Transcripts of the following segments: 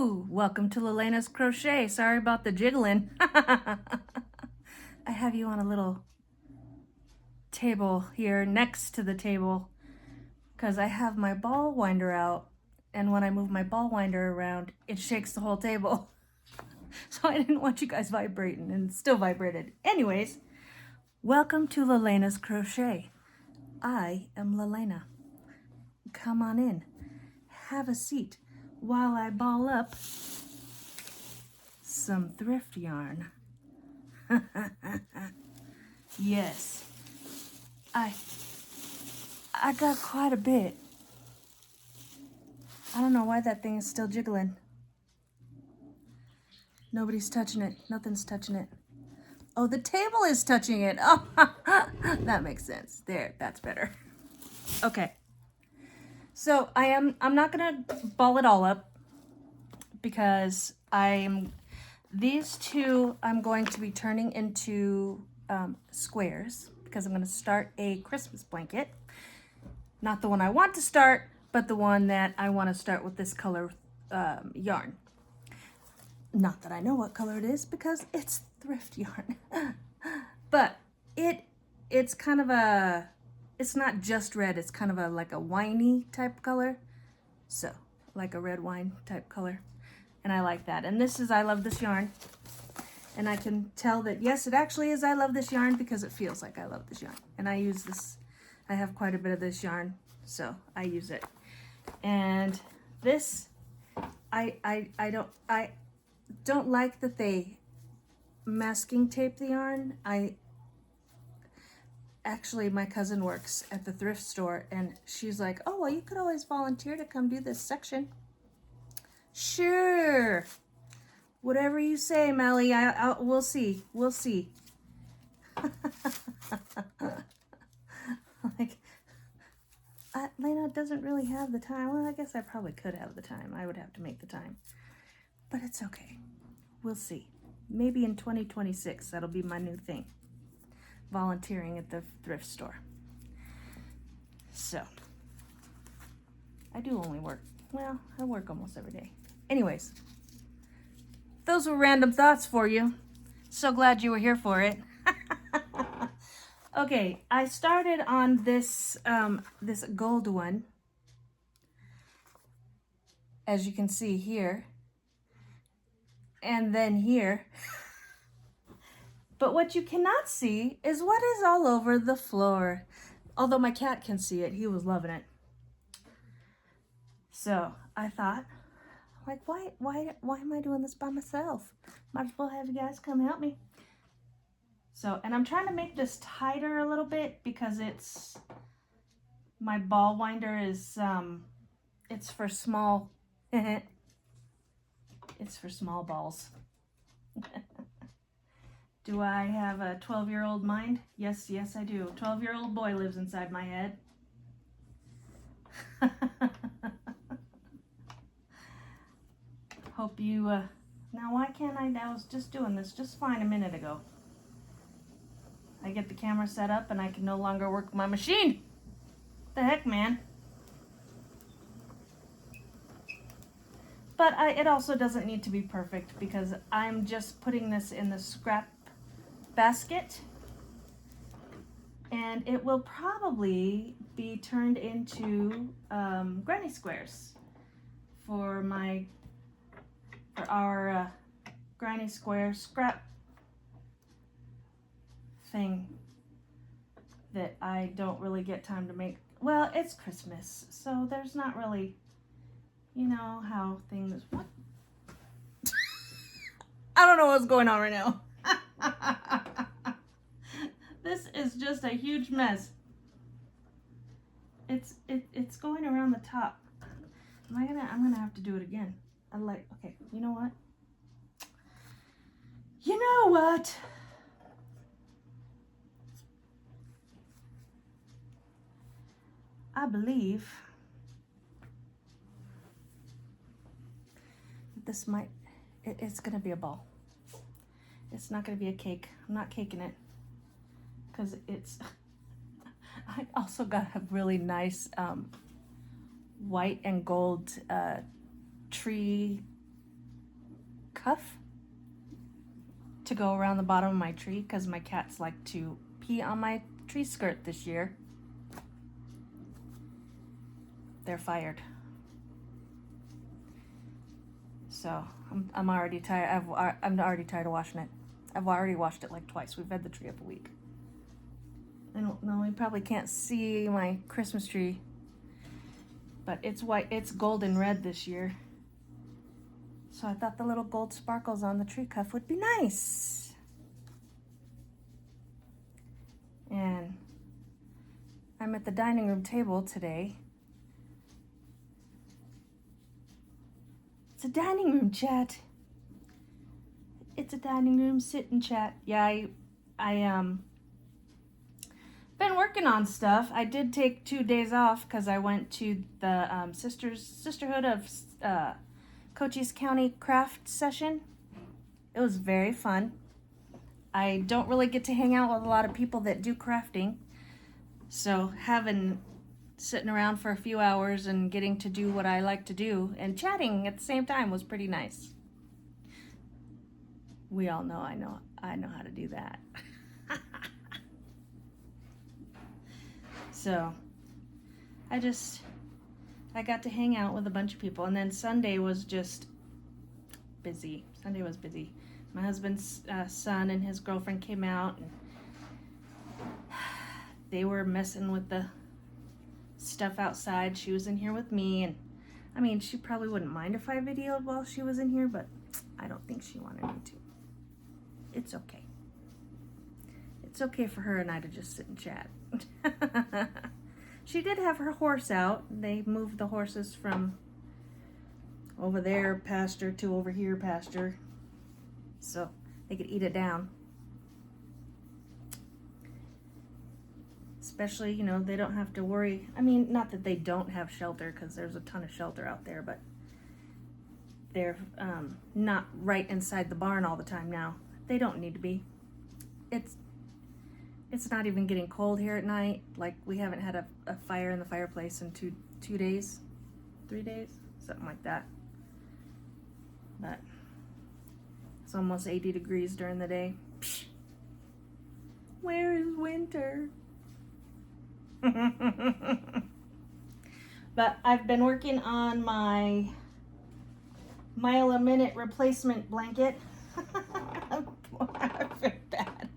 Hello, welcome to Lalanas Crochet. Sorry about the jiggling. I have you on a little table here next to the table because I have my ball winder out, and when I move my ball winder around, it shakes the whole table. So I didn't want you guys vibrating, and it still vibrated. Anyways, welcome to Lalanas Crochet. I am Lalana. Come on in, have a seat while I ball up some thrift yarn. Yes, I got quite a bit. I don't know why that thing is still jiggling. Nobody's touching it. Nothing's touching it. Oh, the table is touching it. Oh, that makes sense. There, that's better. Okay. So I'm not gonna ball it all up because these two I'm going to be turning into squares because I'm gonna start a Christmas blanket. Not the one I want to start, but the one that I want to start with this color yarn. Not that I know what color it is because it's thrift yarn. But it's kind of a, it's not just red, it's kind of a like a winey type color. So like a red wine type color. And I like that. And this is I Love This Yarn. And I can tell that yes, it actually is I Love This Yarn because it feels like I love this yarn. And I use this, I have quite a bit of this yarn, so I use it. And this, I don't like that they masking tape the yarn. Actually, my cousin works at the thrift store, and she's like, oh, well, you could always volunteer to come do this section. Sure. Whatever you say, Melly. We'll see. We'll see. Like, Lena doesn't really have the time. Well, I guess I probably could have the time. I would have to make the time. But it's okay. We'll see. Maybe in 2026, that'll be my new thing. Volunteering at the thrift store. So, I do only work, well, I work almost every day. Anyways, those were random thoughts for you. So glad you were here for it. Okay, I started on this, this gold one, as you can see here, and then here. But what you cannot see is what is all over the floor. Although my cat can see it, he was loving it. So I thought, like, why am I doing this by myself? Might as well have you guys come help me. So, and I'm trying to make this tighter a little bit because it's, my ball winder is, it's for small, it's for small balls. Do I have a 12-year-old mind? Yes, yes I do. 12-year-old boy lives inside my head. Hope you, now why can't I was just doing this just fine a minute ago. I get the camera set up and I can no longer work my machine. The heck, man. But it also doesn't need to be perfect because I'm just putting this in the scrap basket, and it will probably be turned into granny squares for our granny square scrap thing that I don't really get time to make. Well, it's Christmas, so there's not really, you know how things, what? I don't know what's going on right now. This is just a huge mess. It's going around the top. I'm gonna have to do it again. Okay, you know what? You know what? I believe this might, it's gonna be a ball. It's not gonna be a cake. I'm not caking it because it's, I also got a really nice white and gold tree cuff to go around the bottom of my tree because my cats like to pee on my tree skirt this year. They're fired. So I'm already tired. I'm already tired of washing it. I've already washed it like twice. We've had the tree up a week. I don't know. You probably can't see my Christmas tree, but it's white. It's golden red this year. So I thought the little gold sparkles on the tree cuff would be nice. And I'm at the dining room table today. It's a dining room chat. It's a dining room sit and chat. Yeah, I been working on stuff. I did take 2 days off because I went to the Sisterhood of Cochise County craft session. It was very fun. I don't really get to hang out with a lot of people that do crafting, so sitting around for a few hours and getting to do what I like to do and chatting at the same time was pretty nice. We all know I know how to do that. So I got to hang out with a bunch of people, and then Sunday was just busy. Sunday was busy. My husband's son and his girlfriend came out, and they were messing with the stuff outside. She was in here with me, and I mean, she probably wouldn't mind if I videoed while she was in here, but I don't think she wanted me to. It's okay. It's okay for her and I to just sit and chat. She did have her horse out. They moved the horses from over there pasture to over here pasture, so they could eat it down. Especially, you know, they don't have to worry. I mean, not that they don't have shelter, because there's a ton of shelter out there, but they're not right inside the barn all the time now. They don't need to be. It's not even getting cold here at night. Like, we haven't had a fire in the fireplace in 2 days, 3 days, something like that. But it's almost 80 degrees during the day. Psh. Where is winter? But I've been working on my mile-a-minute replacement blanket. I feel bad.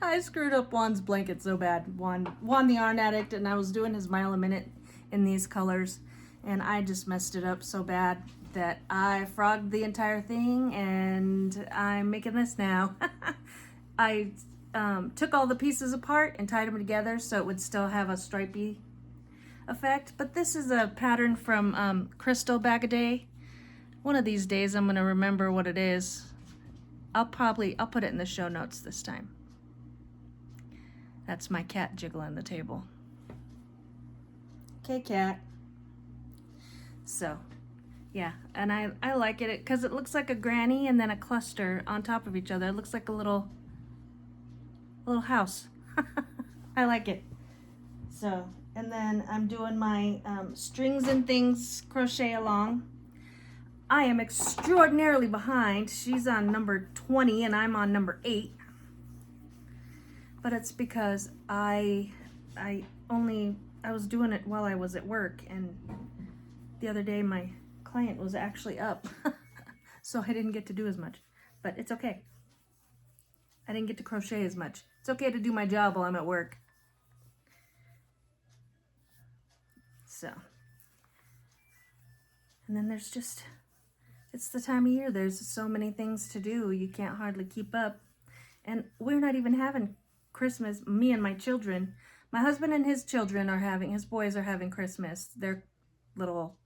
I screwed up Juan's blanket so bad. Juan the Yarn Addict, and I was doing his mile a minute in these colors, and I just messed it up so bad that I frogged the entire thing, and I'm making this now. I took all the pieces apart and tied them together so it would still have a stripy effect, but this is a pattern from Crystal BAGODAY. One of these days I'm going to remember what it is. I'll put it in the show notes this time. That's my cat jiggling the table. Okay, cat. So, yeah, and I like it because it looks like a granny and then a cluster on top of each other. It looks like a little house. I like it. So, and then I'm doing my strings and things crochet along. I am extraordinarily behind. She's on number 20 and I'm on number 8. But it's because I was doing it while I was at work, and the other day my client was actually up. So I didn't get to do as much, but it's okay. I didn't get to crochet as much. It's okay to do my job while I'm at work. So, and then there's just, it's the time of year. There's so many things to do. You can't hardly keep up. And we're not even having Christmas, me and my children. My husband and his children are having, his boys are having Christmas. Their little,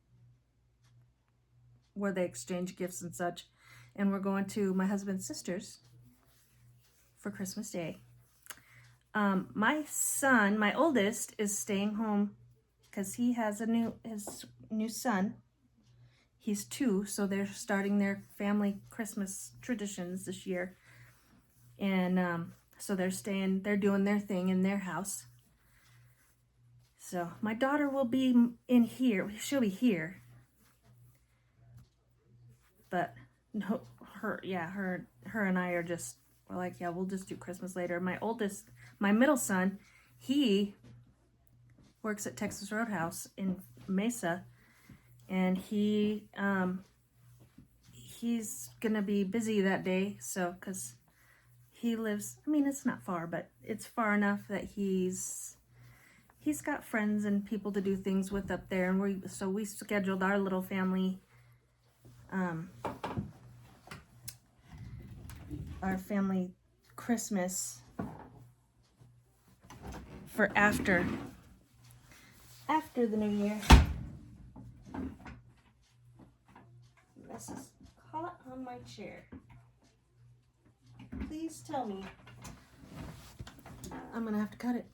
where they exchange gifts and such. And we're going to my husband's sister's for Christmas Day. My son, my oldest, is staying home because he has his new son. He's 2, so they're starting their family Christmas traditions this year. And so they're doing their thing in their house. So my daughter will be in here. She'll be here. But no, her and I are just, we're like, yeah, we'll just do Christmas later. My middle son, he works at Texas Roadhouse in Mesa, and he's gonna be busy that day, so because he lives, I mean, it's not far, but it's far enough that he's got friends and people to do things with up there, and we scheduled our little family, our family Christmas for after the new year. This is caught on my chair. Please tell me I'm gonna have to cut it.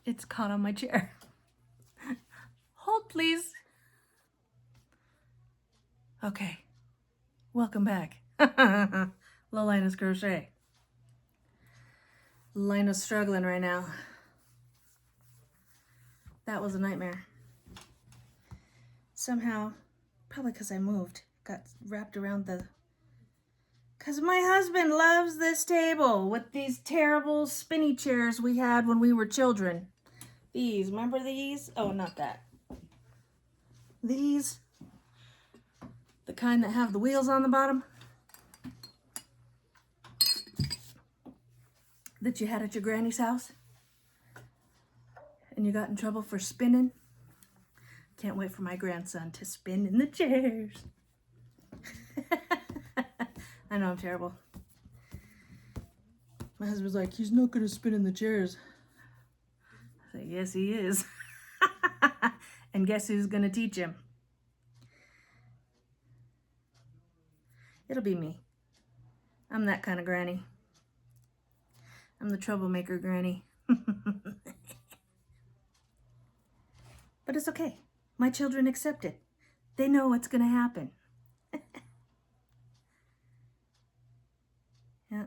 It's caught on my chair. Hold, please. Okay, welcome back. lalanascrochet. Lina's struggling right now. That was a nightmare. Somehow, probably because I moved, got wrapped around the... Because my husband loves this table with these terrible spinny chairs we had when we were children. These, remember these? Oh, not that. These. The kind that have the wheels on the bottom. That you had at your granny's house. And you got in trouble for spinning. Can't wait for my grandson to spin in the chairs. I know I'm terrible. My husband's like, he's not going to spin in the chairs. I say, yes, he is. And guess who's going to teach him? It'll be me. I'm that kind of granny. I'm the troublemaker granny. But it's okay. My children accept it. They know what's going to happen. Yeah.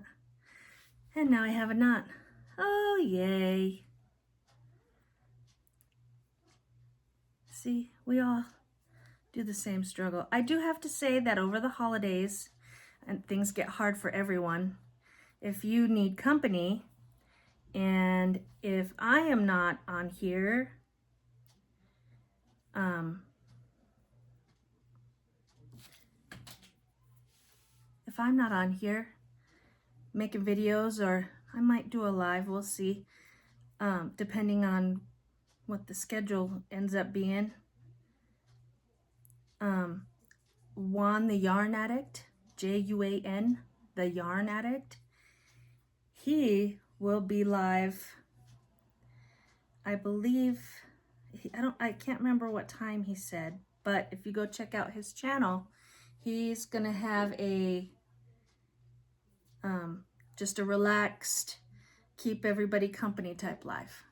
And now I have a knot. Oh, yay. See, we all do the same struggle. I do have to say that over the holidays, and things get hard for everyone, if you need company, and if I am not on here, if I'm not on here making videos, or I might do a live, we'll see, depending on what the schedule ends up being. Juan the Yarn Addict, Juan, the Yarn Addict, he will be live, I believe, I can't remember what time he said, but if you go check out his channel, he's gonna have a just a relaxed, keep everybody company type live.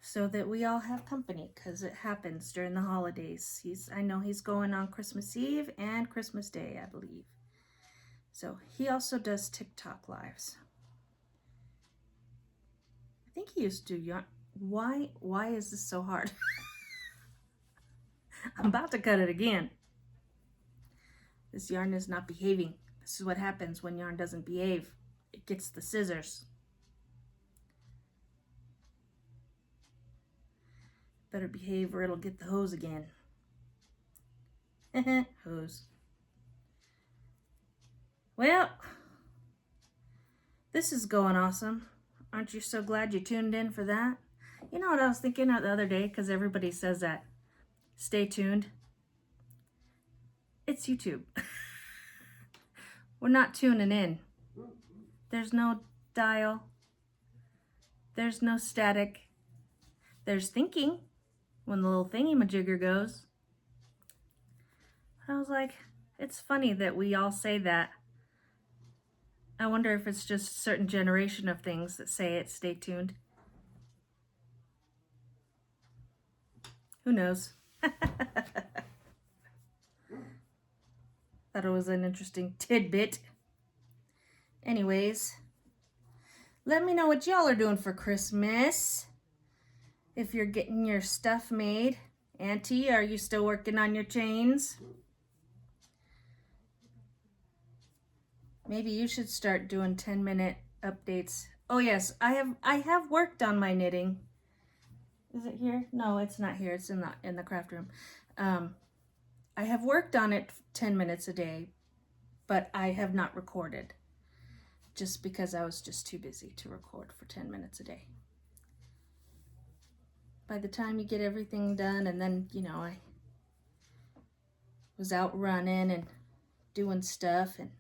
So that we all have company, because it happens during the holidays. I know he's going on Christmas Eve and Christmas Day, I believe. So he also does TikTok lives. I think he used to do yarn. Why is this so hard? I'm about to cut it again. This yarn is not behaving. This is what happens when yarn doesn't behave. It gets the scissors. Better behave or it'll get the hose again. Hose. Well, this is going awesome. Aren't you so glad you tuned in for that? You know what I was thinking the other day, because everybody says that. Stay tuned. It's YouTube. We're not tuning in. There's no dial. There's no static. There's thinking when the little thingy-majigger goes. I was like, it's funny that we all say that. I wonder if it's just a certain generation of things that say it, stay tuned. Who knows? Thought it was an interesting tidbit. Anyways, let me know what y'all are doing for Christmas. If you're getting your stuff made Auntie, are you still working on your chains? Maybe you should start doing 10-minute updates. Oh yes, I have worked on my knitting. Is it here? No, it's not here. It's in the craft room. I have worked on it 10 minutes a day, but I have not recorded just because I was just too busy to record for 10 minutes a day. By the time you get everything done, and then, you know, I was out running and doing stuff and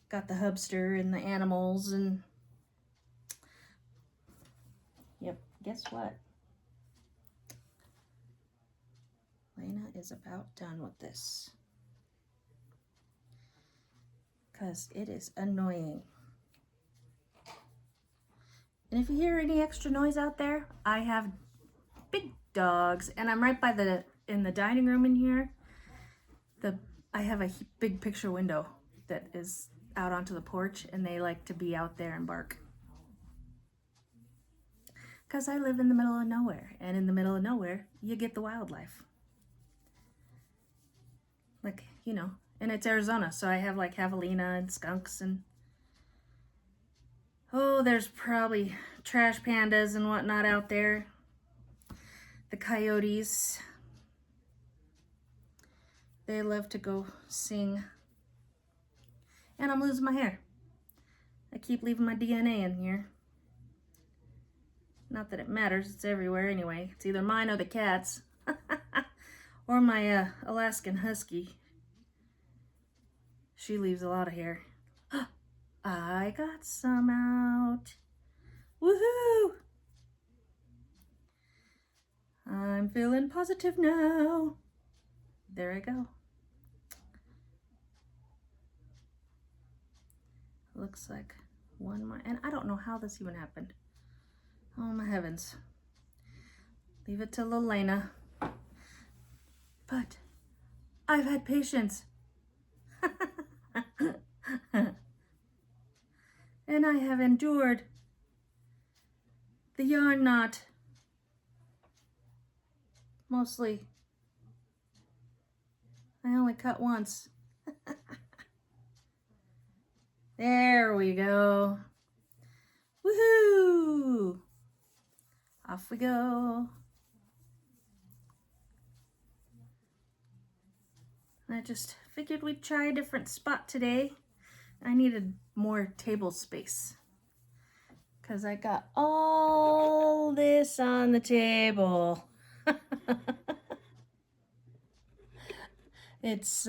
got the hubster and the animals and yep, guess what? Lena is about done with this because it is annoying. And if you hear any extra noise out there, I have big dogs, and I'm right by in the dining room in here. I have a big picture window that is out onto the porch, and they like to be out there and bark. Because I live in the middle of nowhere, and in the middle of nowhere, you get the wildlife. Like, you know, and it's Arizona, so I have like javelina and skunks and oh, there's probably trash pandas and whatnot out there. The coyotes. They love to go sing. And I'm losing my hair. I keep leaving my DNA in here. Not that it matters, it's everywhere anyway. It's either mine or the cat's. Or my Alaskan Husky. She leaves a lot of hair. I got some out. Woohoo! I'm feeling positive now. There I go. Looks like one more, and I don't know how this even happened. Oh my heavens. Leave it to Lelena. But I've had patience. And I have endured the yarn knot. Mostly. I only cut once. There we go. Woohoo! Off we go. I just figured we'd try a different spot today. I needed more table space because I got all this on the table. It's,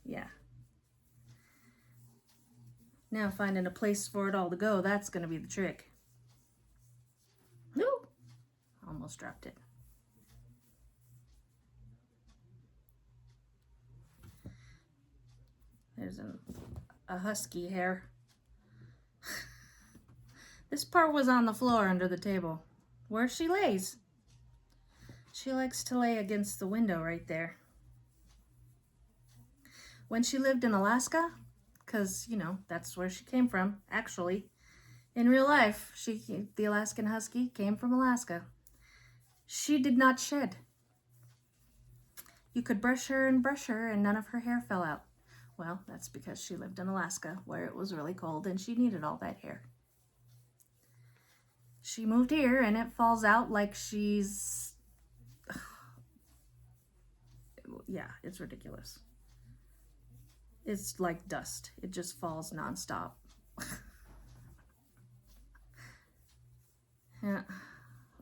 yeah. Now finding a place for it all to go, that's going to be the trick. Woo! Almost dropped it. There's a husky hair. This part was on the floor under the table, where she lays. She likes to lay against the window right there. When she lived in Alaska, because, you know, that's where she came from, actually. In real life, the Alaskan Husky came from Alaska. She did not shed. You could brush her, and none of her hair fell out. Well, that's because she lived in Alaska, where it was really cold, and she needed all that hair. She moved here, and it falls out like she's... Yeah, it's ridiculous. It's like dust. It just falls nonstop. Yeah.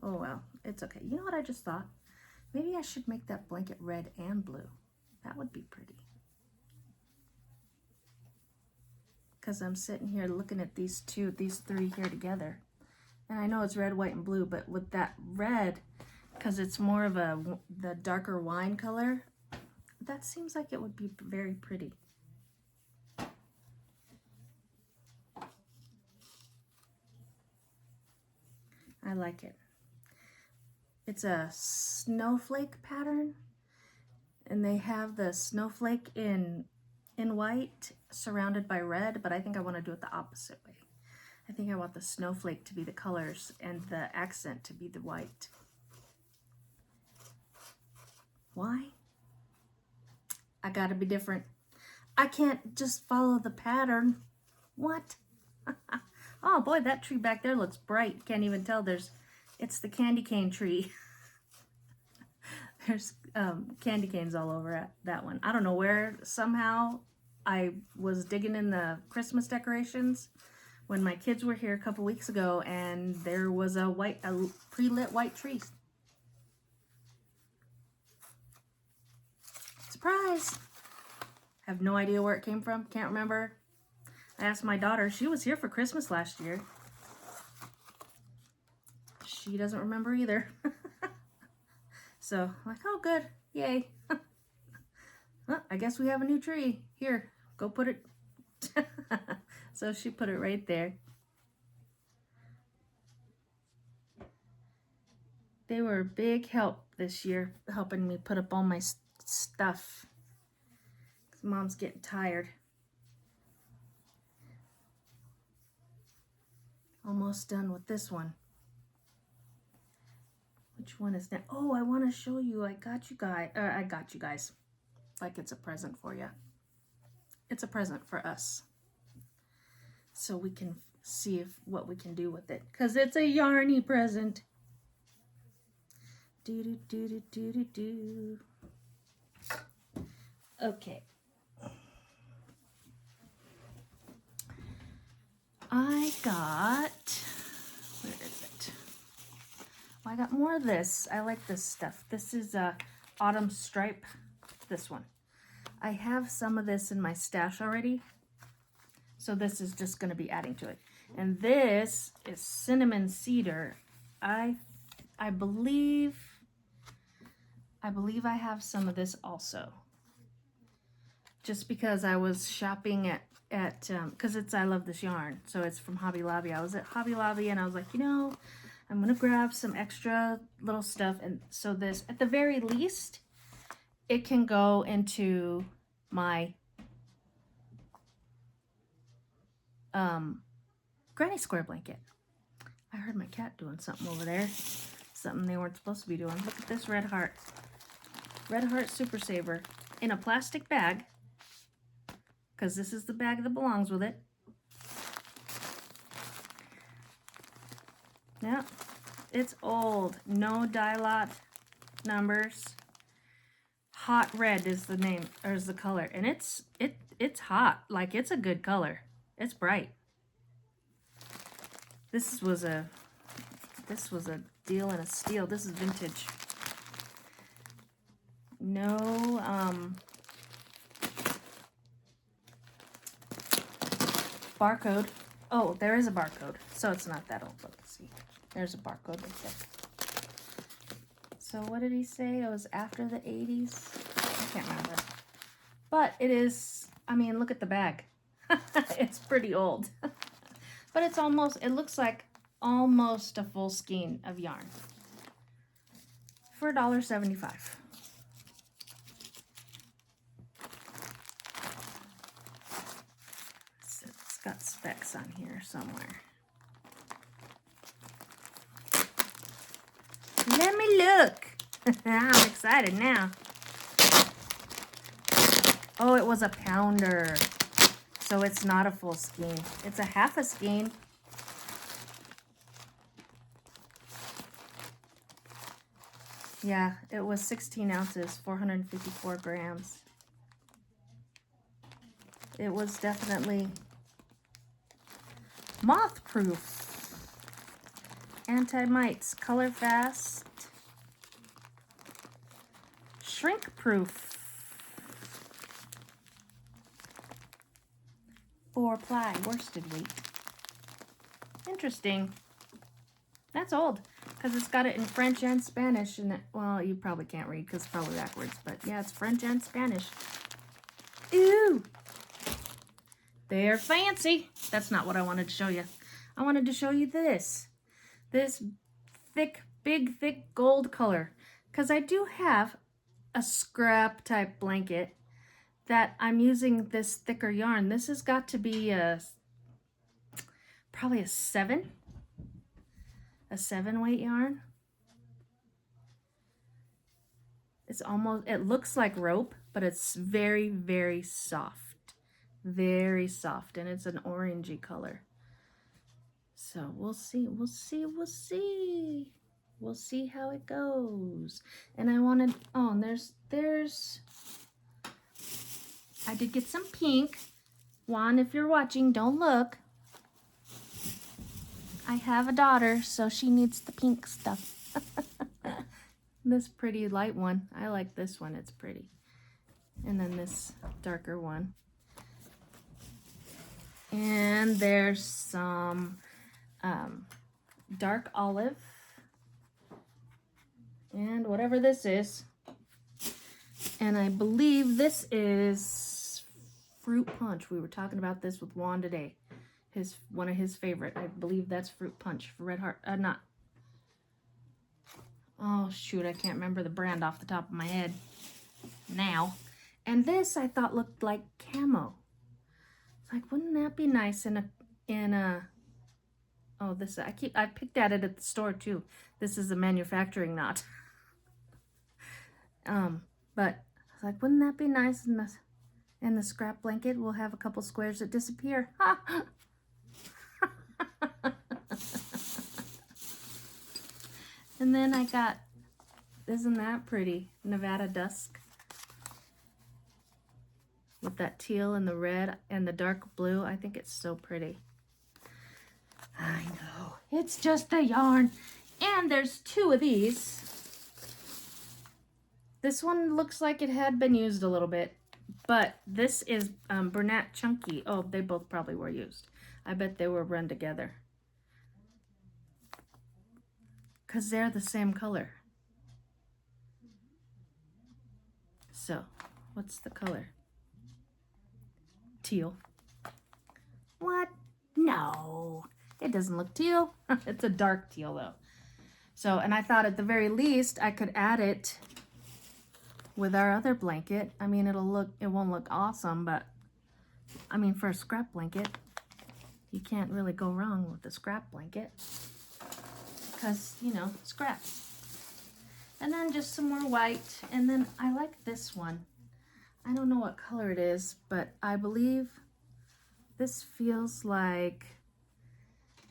Oh well, it's okay. You know what I just thought? Maybe I should make that blanket red and blue. That would be pretty. Because I'm sitting here looking at these three here together. And I know it's red, white, and blue, but with that red, because it's more of the darker wine color, that seems like it would be very pretty. I like it. It's a snowflake pattern, and they have the snowflake in white surrounded by red, but I think I want to do it the opposite way. I think I want the snowflake to be the colors and the accent to be the white. Why? I gotta be different. I can't just follow the pattern. What? Oh boy, that tree back there looks bright. Can't even tell it's the candy cane tree. There's candy canes all over that one. I don't know where, somehow I was digging in the Christmas decorations when my kids were here a couple weeks ago, and there was a pre-lit white tree. Surprise! Have no idea where it came from. Can't remember. I asked my daughter. She was here for Christmas last year. She doesn't remember either. So I'm like, oh good, yay. Well, I guess we have a new tree. Here, go put it. So she put it right there. They were a big help this year, helping me put up all my stuff. 'Cause Mom's getting tired. Almost done with this one. Which one is that? Oh, I want to show you. I got you guys. Like it's a present for you. It's a present for us. So we can see what we can do with it. Because it's a yarny present. Do. Okay. I got, where is it? Well, I got more of this. I like this stuff. This is Autumn Stripe, this one. I have some of this in my stash already. So this is just going to be adding to it. And this is Cinnamon Cedar. I believe I have some of this also. Just because I was shopping at because I love this yarn, so it's from Hobby Lobby. I was at Hobby Lobby and I was like, you know, I'm gonna grab some extra little stuff, and so this, at the very least, it can go into my granny square blanket. I heard my cat doing something over there, something they weren't supposed to be doing. Look at this red heart Super Saver in a plastic bag. Because this is the bag that belongs with it. Yeah, it's old. No dye lot numbers. Hot red is the name, or is the color, and it's hot. Like, it's a good color. It's bright. This was a deal and a steal. This is vintage. No barcode. Oh, there is a barcode, so it's not that old. Let's see. There's a barcode right there. So what did he say? It was after the 80s? I can't remember. But it is, I mean, look at the bag. It's pretty old. But it's almost, it looks like almost a full skein of yarn. For $1.75. It's got specs on here somewhere. Let me look. I'm excited now. Oh, it was a pounder. So it's not a full skein. It's a half a skein. Yeah, it was 16 ounces, 454 grams. It was definitely moth-proof. Anti-mites, color fast. Shrink-proof. 4-ply worsted weight. Interesting. That's old because it's got it in French and Spanish, and well, you probably can't read because it's probably backwards, but yeah, it's French and Spanish. Ooh, they're fancy. That's not what I wanted to show you. I wanted to show you this thick, big, thick gold color, because I do have a scrap type blanket that I'm using this thicker yarn. This has got to be probably a 7 weight yarn. It's almost, it looks like rope, but it's very, very soft. Very soft, and it's an orangey color. So we'll see, we'll see, we'll see. We'll see how it goes. And I wanted, oh, and I did get some pink. Juan, if you're watching, don't look. I have a daughter, so she needs the pink stuff. This pretty light one. I like this one, it's pretty. And then this darker one. And there's some dark olive. And whatever this is. And I believe this is fruit punch. We were talking about this with Juan today. One of his favorite. I believe that's fruit punch for Red Heart. Not. Oh shoot, I can't remember the brand off the top of my head now. And this I thought looked like camo. It's like, wouldn't that be nice in a oh, this I picked at it at the store too. This is a manufacturing knot. But I was like, wouldn't that be nice in the scrap blanket? We'll have a couple squares that disappear. And then I got, isn't that pretty? Nevada Dusk. With that teal and the red and the dark blue. I think it's so pretty. I know. It's just a yarn. And there's 2 of these. This one looks like it had been used a little bit. But this is Bernat Chunky. Oh, they both probably were used. I bet they were run together. Because they're the same color. So, what's the color? Teal. What? No. It doesn't look teal. It's a dark teal though. So, and I thought at the very least I could add it with our other blanket. I mean, it won't look awesome, but I mean, for a scrap blanket, you can't really go wrong with the scrap blanket. Because, you know, scraps. And then just some more white. And then I like this one. I don't know what color it is, but I believe this feels like,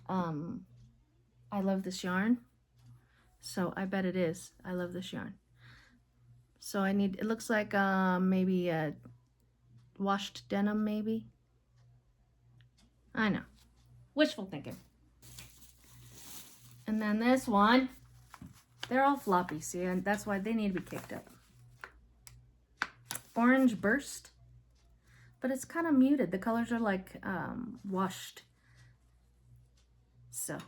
I love this yarn. So I bet it is. I love this yarn. So I need, it looks like maybe a washed denim maybe. I know. Wishful thinking. And then this one, they're all floppy, see, and that's why they need to be kicked up. Orange Burst, but it's kind of muted. The colors are like washed. So,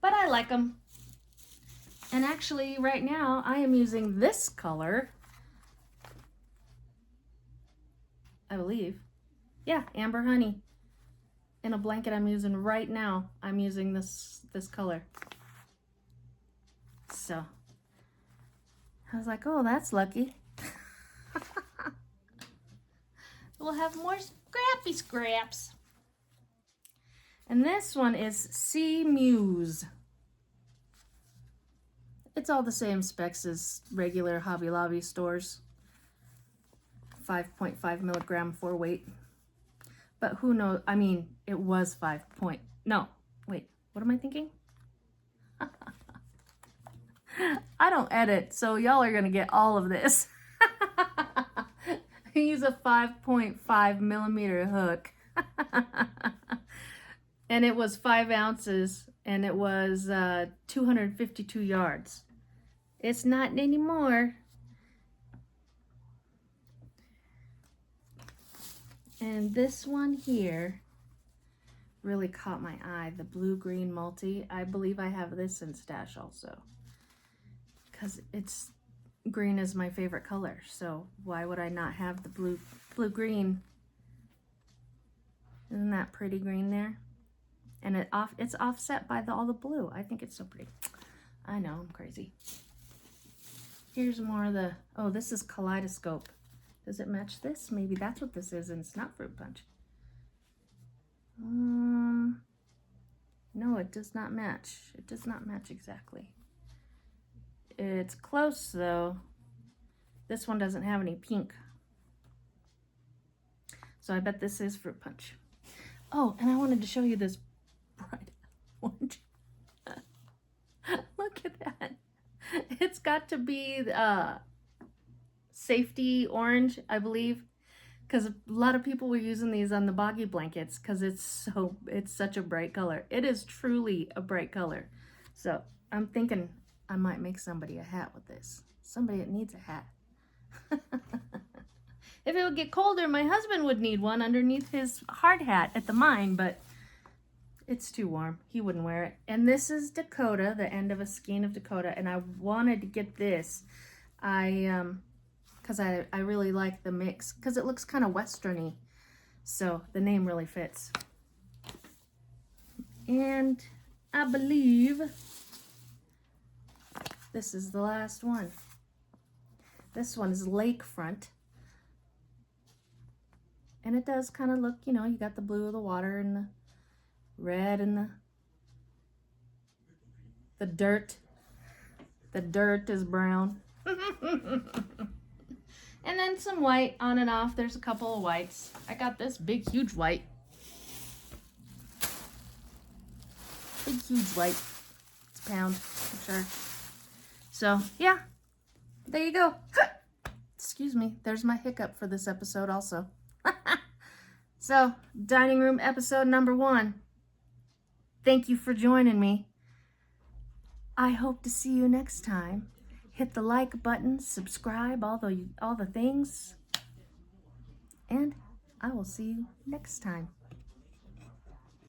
but I like them. And actually, right now, I am using this color, I believe. Yeah, Amber Honey. In a blanket I'm using right now, I'm using this color. So I was like, oh, that's lucky. We'll have more scrappy scraps. And this one is Sea Muse. It's all the same specs as regular Hobby Lobby stores. 5.5 milligram for weight. But who knows? I mean, it was 5 point. No, wait, what am I thinking? I don't edit, so y'all are gonna get all of this. I use a 5.5 millimeter hook. And it was 5 ounces, and it was 252 yards. It's not anymore. And this one here really caught my eye, the blue-green multi. I believe I have this in stash also, because it's green is my favorite color. So why would I not have the blue-green? Isn't that pretty green there? And it's offset by all the blue. I think it's so pretty. I know, I'm crazy. Here's more of the, oh, this is Kaleidoscope. Does it match this? Maybe that's what this is, and it's not Fruit Punch. No, it does not match. It does not match exactly. It's close, though. This one doesn't have any pink. So I bet this is fruit punch. Oh, and I wanted to show you this bright orange. Look at that. It's got to be safety orange, I believe, because a lot of people were using these on the boggy blankets because it's such a bright color. It is truly a bright color. So I'm thinking I might make somebody a hat with this. Somebody that needs a hat. If it would get colder, my husband would need one underneath his hard hat at the mine, but it's too warm. He wouldn't wear it. And this is Dakota, the end of a skein of Dakota, and I wanted to get this. Because I really like the mix, because it looks kind of westerny. So the name really fits. And I believe this is the last one. This one is lakefront. And it does kind of look, you know, you got the blue of the water and the red and the dirt. The dirt is brown. And then some white on and off. There's a couple of whites. I got this big, huge white. Big, huge white. It's a pound, for sure. So, yeah. There you go. Excuse me. There's my hiccup for this episode also. So, dining room episode number 1. Thank you for joining me. I hope to see you next time. Hit the like button, subscribe, all the things. And I will see you next time.